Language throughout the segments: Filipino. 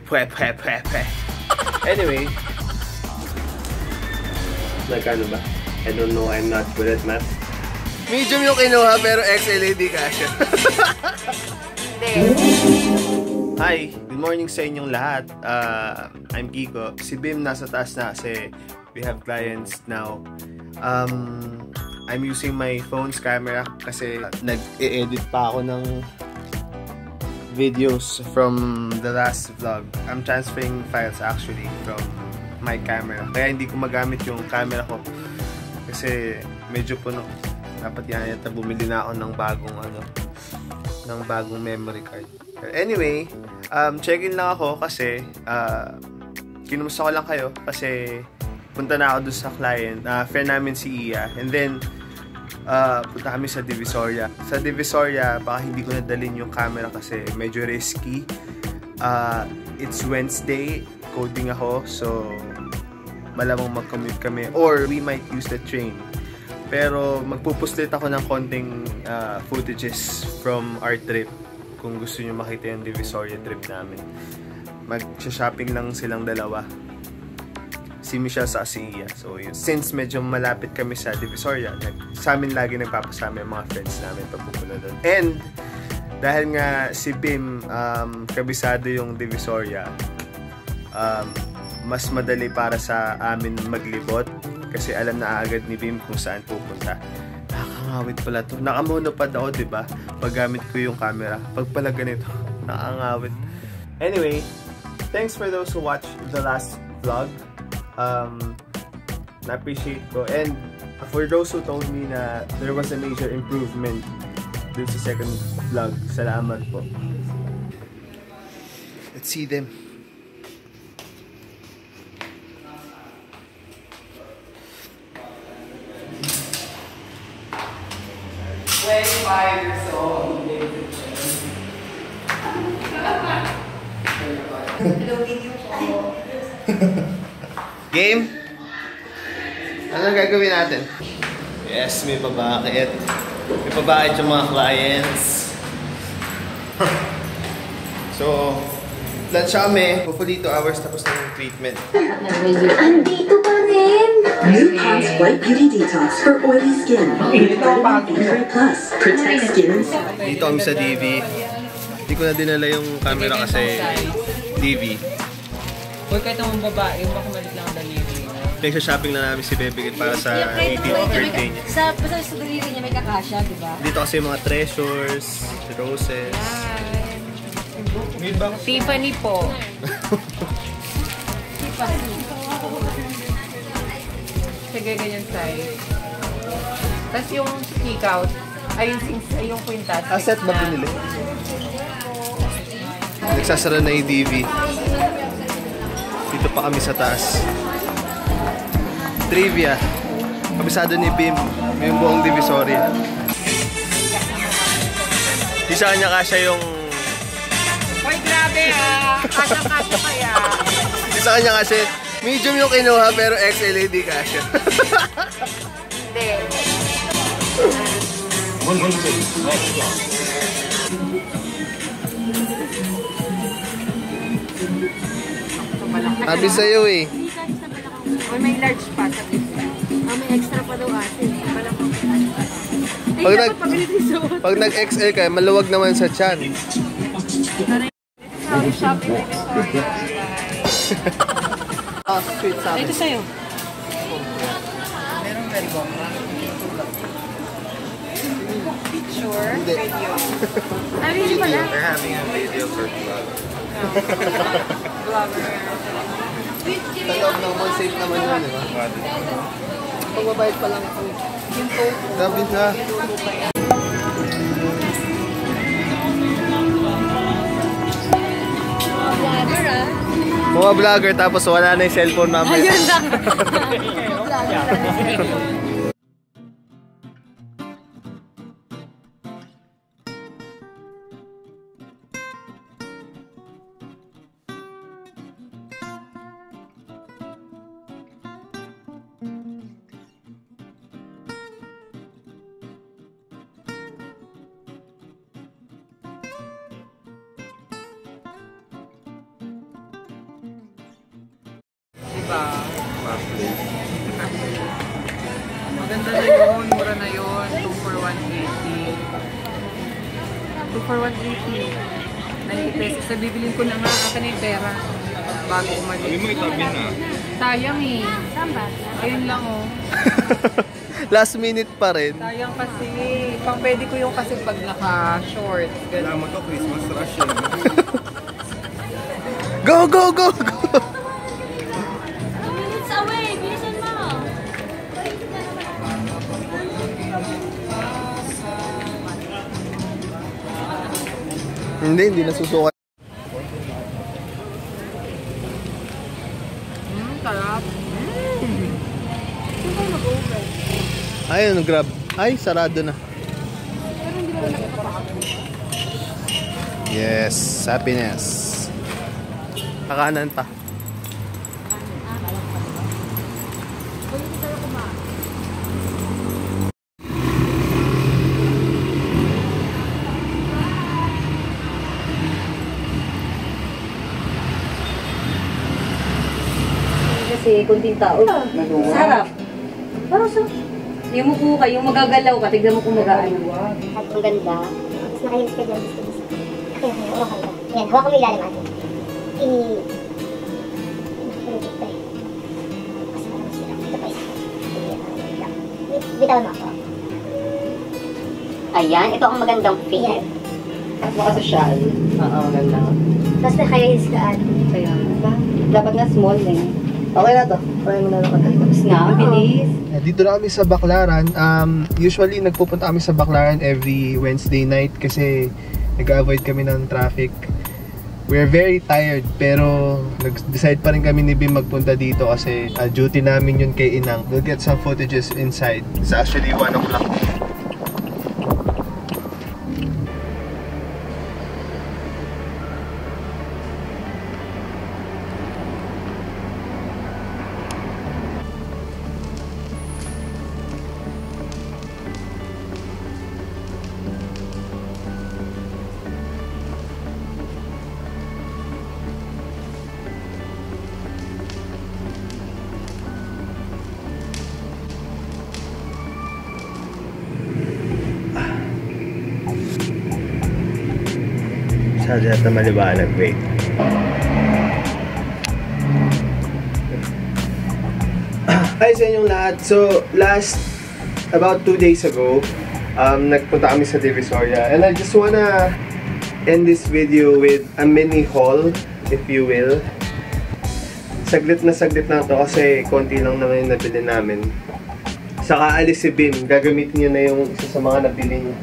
Pwe. Anyway. Nagkano ba? I don't know, I'm not good at math. Medium yung kinuha pero XL hindi kasha. Hi! Good morning sa inyong lahat. I'm Kiko. Si Bim nasa taas na kasi we have clients now. I'm using my phone's camera kasi nag-e-edit pa ako ng videos from the last vlog. I'm transferring files actually from my camera. Kaya hindi ko magamit yung camera ko kasi medyo puno. Dapat yan yata bumili na ako ng bagong memory card. Anyway, check-in lang ako kasi kinumusta ko lang kayo kasi punta na ako doon sa client. Friend namin si Iya. And then, punta kami sa Divisoria. Sa Divisoria, baka hindi ko nadalhin yung camera kasi medyo risky. It's Wednesday, coding ako, so malamang mag-commute kami. Or we might use the train. Pero magpupuslit ako ng konting footages from our trip. Kung gusto nyo makita yung Divisoria trip namin. Mag-shopping lang silang dalawa. Si Michelle sa si Iya. So yun. Since medyo malapit kami sa Divisoria, sa amin lagi nagpapasama yung mga friends namin pagpupunta doon. And dahil nga si Bim kabisado yung Divisoria, mas madali para sa amin maglibot. Kasi alam na agad ni Bim kung saan pupunta. Nakakangawit pala to. Nakamonopod ako, diba? Paggamit ko yung camera. Pag pala ganito, nakakangawit. Anyway, thanks for those who watched the last vlog. Na-appreciate ko. And for those who told me na there was a major improvement dun sa second vlog, salamat po. Let's see them. Game? Ano gagawin natin? Yes, may pabakit. May pabakit yung mga clients. So, lunch kami. Hopefully 2 hours tapos na yung treatment. Andito pa rin! New Pond's White Beauty Detox for oily skin. Vitamin Plus. Protect skin. Dito kami sa DV. Hindi ko na dinala yung camera kasi DV. Huwag kahit naman babae, baka malit lang ang daliri. Nagsa-shopping na namin si Bebigit para sa 18th birthday niya. Sa daliri niya may kakasya, di ba? Dito kasi mga treasures, roses. Tiffany po. Sige, ganyan size. Tapos yung stick out, ay yung quintas. Asset ba pinili? Nagsasara na yung DV. Dito pa kami sa taas. Trivia. Kabisado ni Bim yung buong Divisoria. Di sa kanya kasya yung... Hoy, grabe ah! Kasya-kasya kaya. Di sa kanya kasi medium yung kinuha pero XL hindi kasya. Hindi. Sabi sa'yo eh. Uy, may large pa sa pizza. May extra pa daw ate. Pag nag-XL ka, maluwag naman sa chan. Shopping in Victoria. Sweet sa akin. Ito sa'yo. Meron very bomb. Picture? Hindi. Video. Ay, really pala? We're having a video for vlog. Vlogger. Sa loob ng mall, safe naman yun, di ba? Pagbabayad pa lang ako. Yung tofu. Grabe na. Vlogger ah. Mga vlogger tapos wala na yung cellphone namin. Ayun lang. Vlogger. ba? Maganda na yun, mura na yun. 2 for 180. 2 for 180. 90 pesos. So, bibilin ko na nga. Akin na yung pera. Bago umalis. Sabi mo itabi na. Sayang eh. Saan ba? Ayun lang oh. Last minute pa rin. Sayang kasi. Pang pwede ko yung kasi pag naka-short. Kailangan to Christmas rush yun. Go, go, go, go! 2 minutes away. Bilisan mo. Hindi nasusukat. Sarap. Ayun, grab. Ay, sarado na. Yes, happiness. Kakanan pa. Kasi kunting tao. Sarap. Parang sa... Yung muko ka, yung magagalaw ka, tignan mo kung mag-aano. Ang ganda. Mas nakahilis ka dyan. Okay, okay. Yan, hawakan mo ilalim natin. Bitawan mo ako. Ayan, ito ang magandang fit. Ayan. Makasosyal. Oo, maganda. Tapos nakahilis ka at. Kaya, dapat nga small din. Okay na to. Try mo na lang. Tapos na, bilis. Dito na kami sa Baclaran. Usually, nagpupunta kami sa Baclaran every Wednesday night kasi nag-avoid kami ng traffic. We're very tired pero nag-decide pa rin kami ni Bim magpunta dito kasi duty namin yun kay Inang. We'll get some footages inside. It's actually 1 o'clock. Masyado yata maliwanag, wait. Hi sa inyong lahat. So, about 2 days ago, nagpunta kami sa Divisoria. And I just wanna end this video with a mini haul, if you will. Saglit na to kasi konti lang naman yung nabili namin. Saka alis si Bim, gagamitin niya na yung isa sa mga nabili niya.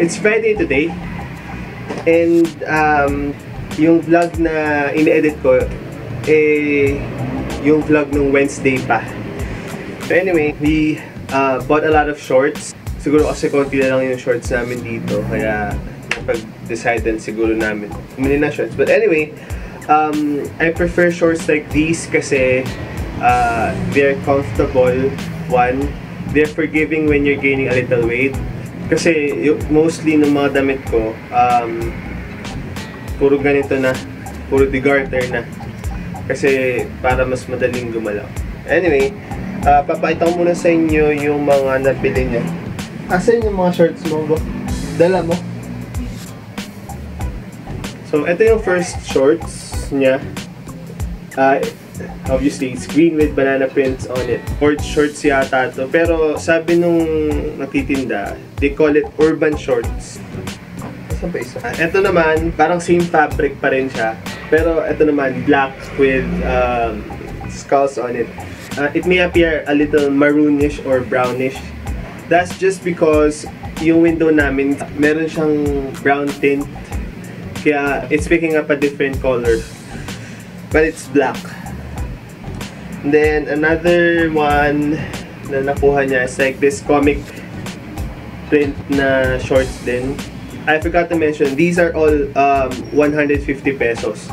It's Friday today and yung vlog na ini-edit ko yung vlog nung Wednesday pa. So anyway, we bought a lot of shorts. Siguro kasi konti na lang yung shorts namin dito kaya pag-decide din siguro namin bumili na shorts. But anyway, I prefer shorts like these kasi they're comfortable. One, they're forgiving when you're gaining a little weight. Kasi mostly ng mga damit ko, puro ganito na, puro de-garter na. Kasi para mas madaling gumalaw. Anyway, papakita ko muna sa inyo yung mga nabili niya. Asan yung mga shorts mo, bro? Dala mo? So, ito yung first shorts niya. Obviously, it's green with banana prints on it. Sports shorts yata to. Pero sabi nung nagtitinda, they call it urban shorts. Saan ba isa? Ito naman, parang same fabric pa rin siya. Pero ito naman, black with skulls on it. It may appear a little maroonish or brownish. That's just because yung window namin, meron siyang brown tint. Kaya it's picking up a different color. But it's black. And then another one na nakuha niya is like this comic print na shorts din. I forgot to mention, these are all 150 pesos.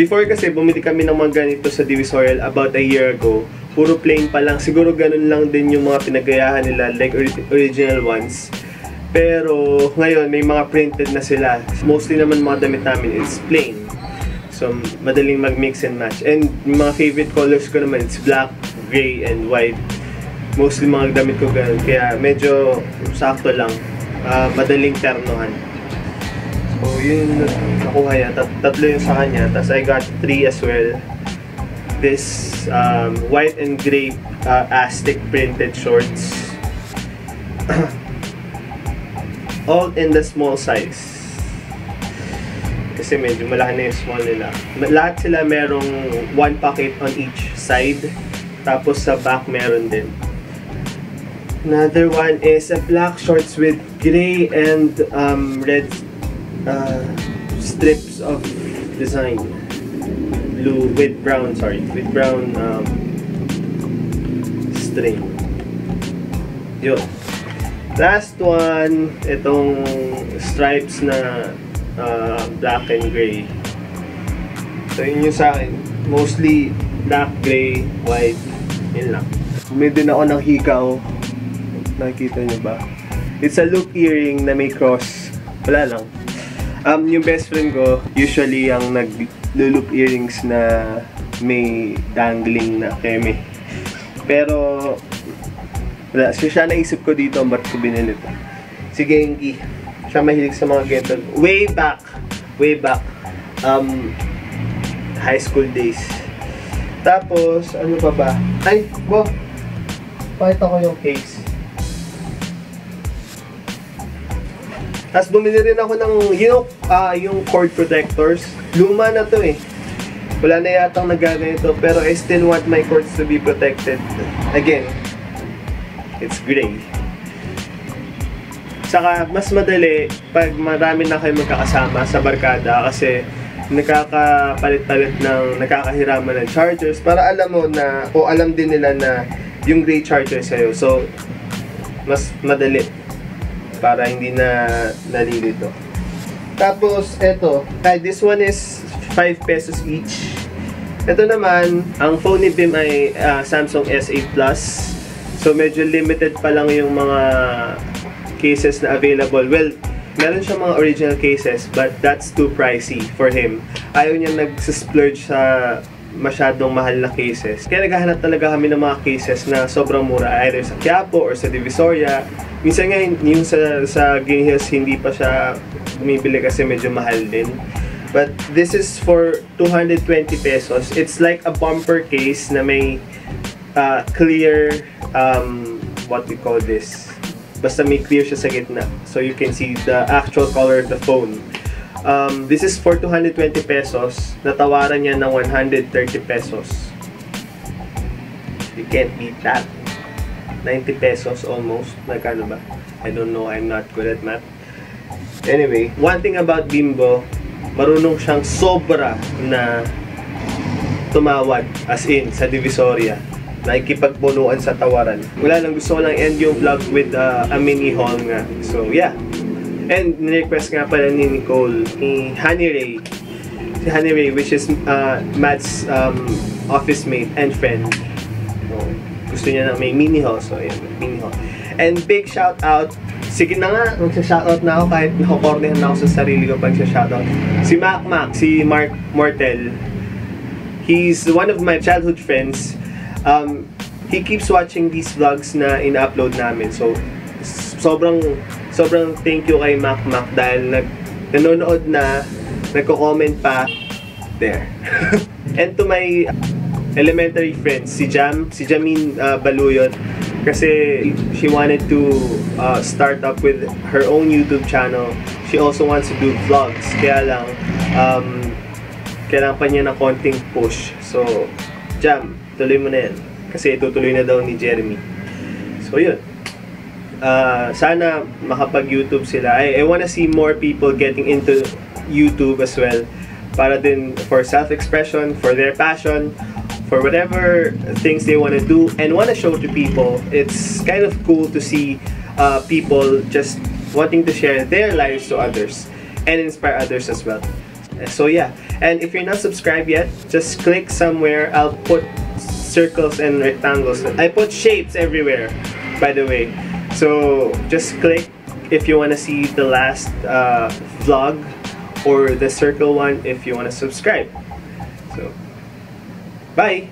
Before kasi bumili kami ng mga ganito sa Divisoria about a year ago. Puro plain pa lang. Siguro ganun lang din yung mga pinagayahan nila, like original ones. Pero ngayon may mga printed na sila. Mostly naman mga damit namin is plain. So, madaling mag-mix and match. And yung mga favorite colors ko naman, it's black, gray, and white. Mostly mga damit ko ganun. Kaya medyo sakto lang. Madaling ternohan. So, yun nakuha niya. Tatlo yung sa kanya. Tapos I got 3 as well. This white and gray Aztec printed shorts. All in the small size. Kasi medyo malaki na yung small nila. Lahat sila merong 1 pocket on each side. Tapos sa back meron din. Another one is a black shorts with gray and red strips of design. Blue with brown, with brown string. Yun. Last one, itong stripes na black and gray. So yun yung sa akin. Mostly black, gray, white. Yun lang. Bumili din ako ng hikaw. Nakikita nyo ba? It's a loop earring na may cross. Wala lang. Yung best friend ko, usually ang nag-loop earrings na may dangling na keme. Pero wala. So siya naisip ko dito ang ba't ko binili ito. Si Genki. Siya mahilig sa mga ganito. Way back. High school days. Tapos, ano pa ba? Ay, bo! Pakita ko yung case. Tapos bumili rin ako ng, yung cord protectors. Luma na to eh. Wala na yatang nagaganito. Pero I still want my cords to be protected. Again, it's gray. Saka, mas madali pag marami na kayo magkakasama sa barkada kasi nakakapalit-palit ng nakakahiraman ng chargers para alam mo na, o alam din nila na yung gray charger sa'yo. So, mas madali para hindi na nalilito. Tapos, eto. This one is 5 pesos each. Ito naman, ang phone ni Bim ay Samsung S8 Plus. So, medyo limited pa lang yung mga cases na available. Well, meron siya mga original cases, but that's too pricey for him. Ayaw niya nag-splurge sa masyadong mahal na cases. Kaya naghahanap talaga kami ng mga cases na sobrang mura, either sa Quiapo or sa Divisoria. Minsan nga, yung sa Green Hills, hindi pa siya bumibili kasi medyo mahal din. But this is for 220 pesos. It's like a bumper case na may clear, what we call this? Basta may clear siya sa gitna. So you can see the actual color of the phone. This is for 220 pesos. Natawaran niya ng 130 pesos. You can't beat that. 90 pesos almost. Magkano ba? I don't know. I'm not good at math. Anyway, one thing about Bimbo, marunong siyang sobra na tumawad. As in, sa Divisoria. Nakikipagpunuan sa tawaran. Wala lang, gusto ko lang end yung vlog with a mini haul nga. So, yeah. And, nirequest nga pala ni Nicole, ni Honey Ray. Si Honey Ray, which is Matt's office mate and friend. So, gusto niya na may mini haul. So, yeah, mini haul. And big shout out. Sige na nga, magsha-shoutout na ako kahit nakakornehan na ako sa sarili ko pag shoutout. Si Mac, si Mark Mortel. He's one of my childhood friends. He keeps watching these vlogs na in-upload namin. So, sobrang thank you kay Mac dahil nanonood na, nagko-comment pa, there. And to my elementary friends, si Jamin Baluyot, kasi she wanted to start up with her own YouTube channel. She also wants to do vlogs, kaya lang, kailangan pa niya ng konting push. So, Jam, tuloy mo na yan. Kasi tutuloy na daw ni Jeremy. So, yun. Sana makapag-YouTube sila. I wanna see more people getting into YouTube as well. Para din for self-expression, for their passion, for whatever things they wanna do and wanna show to people. It's kind of cool to see people just wanting to share their lives to others and inspire others as well. So yeah, and if you're not subscribed yet, just click somewhere. I'll put circles and rectangles. I put shapes everywhere, by the way. So just click if you want to see the last vlog, or the circle one if you want to subscribe. So, bye!